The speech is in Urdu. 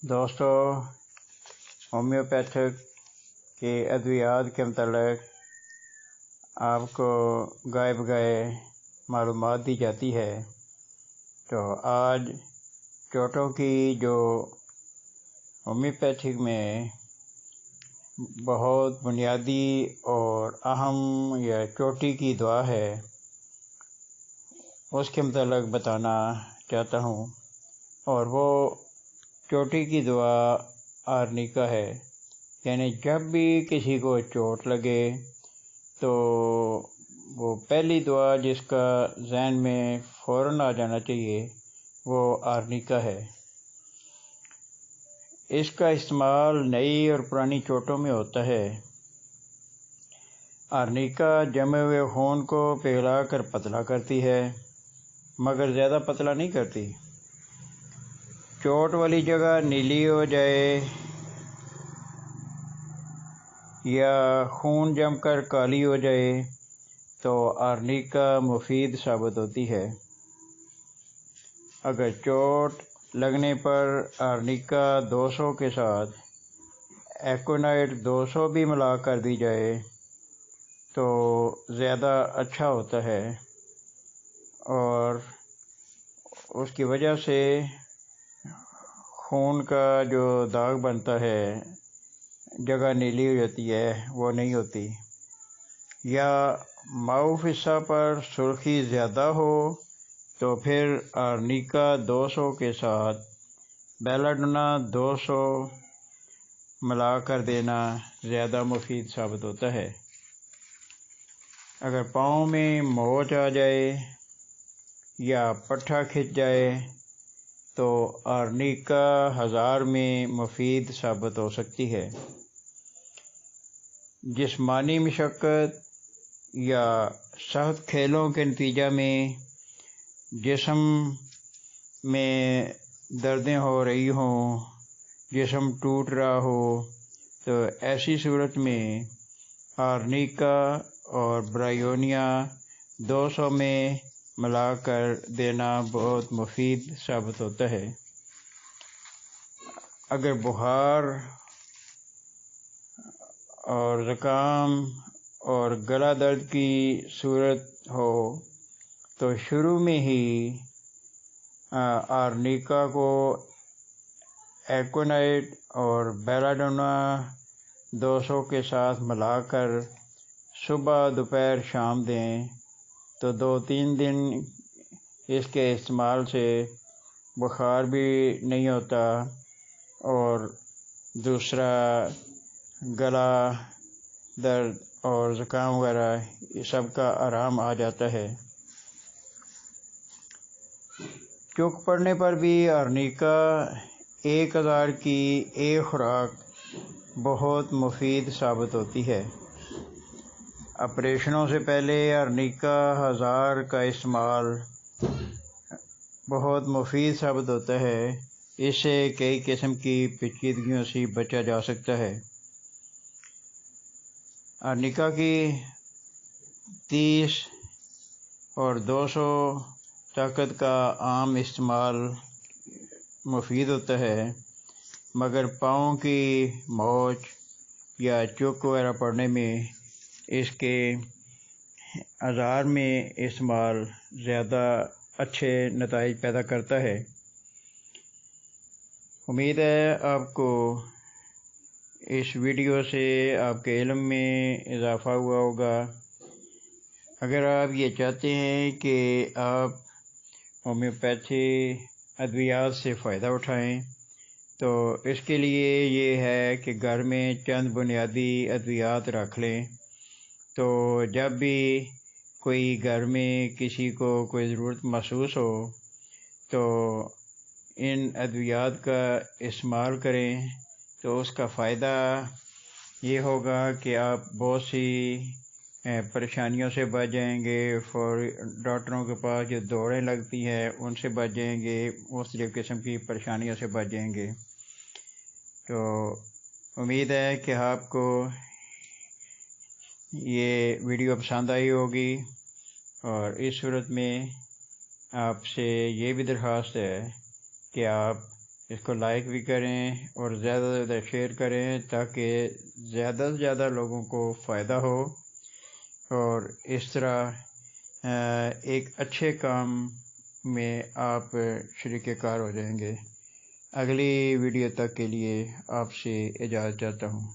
دوستو، ہومیوپیتھک کے ادویات کے متعلق آپ کو گائے بگائے معلومات دی جاتی ہے۔ تو آج چوٹوں کی جو ہومیوپیتھک میں بہت بنیادی اور اہم یا چوٹی کی دوا ہے، اس کے متعلق بتانا چاہتا ہوں، اور وہ چوٹی کی دوا آرنیکا ہے۔ یعنی جب بھی کسی کو چوٹ لگے تو وہ پہلی دوا جس کا ذہن میں فوراً آ جانا چاہیے وہ آرنیکا ہے۔ اس کا استعمال نئی اور پرانی چوٹوں میں ہوتا ہے۔ آرنیکا جمے ہوئے خون کو پگھلا کر پتلا کرتی ہے، مگر زیادہ پتلا نہیں کرتی۔ چوٹ والی جگہ نیلی ہو جائے یا خون جم کر کالی ہو جائے تو آرنیکا مفید ثابت ہوتی ہے۔ اگر چوٹ لگنے پر آرنیکا 200 کے ساتھ ایکونائٹ 200 بھی ملا کر دی جائے تو زیادہ اچھا ہوتا ہے، اور اس کی وجہ سے خون کا جو داغ بنتا ہے، جگہ نیلی ہو جاتی ہے، وہ نہیں ہوتی۔ یا معاف حصہ پر سرخی زیادہ ہو تو پھر آرنیکا 200 کے ساتھ بیلاڈونا 200 ملا کر دینا زیادہ مفید ثابت ہوتا ہے۔ اگر پاؤں میں موچ آ جائے یا پٹھا کھنچ جائے تو آرنیکا 1000 میں مفید ثابت ہو سکتی ہے۔ جسمانی مشقت یا سخت کھیلوں کے نتیجہ میں جسم میں دردیں ہو رہی ہوں، جسم ٹوٹ رہا ہو، تو ایسی صورت میں آرنیکا اور برائیونیا 200 میں ملا کر دینا بہت مفید ثابت ہوتا ہے۔ اگر بخار اور زکام اور گلا درد کی صورت ہو تو شروع میں ہی آرنیکا کو ایکونائٹ اور بیلاڈونا 200 کے ساتھ ملا کر صبح دوپہر شام دیں تو 2-3 دن اس کے استعمال سے بخار بھی نہیں ہوتا، اور دوسرا گلا درد اور زکام وغیرہ یہ سب کا آرام آ جاتا ہے۔ چوک پڑنے پر بھی آرنیکا 1000 کی ایک خوراک بہت مفید ثابت ہوتی ہے۔ آپریشنوں سے پہلے آرنیکا 1000 کا استعمال بہت مفید ثابت ہوتا ہے۔ اس سے کئی قسم کی پیچیدگیوں سے بچا جا سکتا ہے۔ آرنیکا کی 30 اور 200 طاقت کا عام استعمال مفید ہوتا ہے، مگر پاؤں کی موچ یا چوک وغیرہ پڑنے میں اس کے 1000 میں استعمال زیادہ اچھے نتائج پیدا کرتا ہے۔ امید ہے آپ کو اس ویڈیو سے آپ کے علم میں اضافہ ہوا ہوگا۔ اگر آپ یہ چاہتے ہیں کہ آپ ہومیوپیتھی ادویات سے فائدہ اٹھائیں تو اس کے لیے یہ ہے کہ گھر میں چند بنیادی ادویات رکھ لیں، تو جب بھی کوئی گھر میں کسی کو کوئی ضرورت محسوس ہو تو ان ادویات کا استعمال کریں، تو اس کا فائدہ یہ ہوگا کہ آپ بہت سی پریشانیوں سے بچ جائیں گے، ڈاکٹروں کے پاس جو دوڑیں لگتی ہیں ان سے بچ جائیں گے، مختلف قسم کی پریشانیوں سے بچ جائیں گے۔ تو امید ہے کہ آپ کو یہ ویڈیو پسند آئی ہوگی، اور اس صورت میں آپ سے یہ بھی درخواست ہے کہ آپ اس کو لائک بھی کریں اور زیادہ سے زیادہ شیئر کریں تاکہ زیادہ سے زیادہ لوگوں کو فائدہ ہو، اور اس طرح ایک اچھے کام میں آپ شریک کار ہو جائیں گے۔ اگلی ویڈیو تک کے لیے آپ سے اجازت چاہتا ہوں۔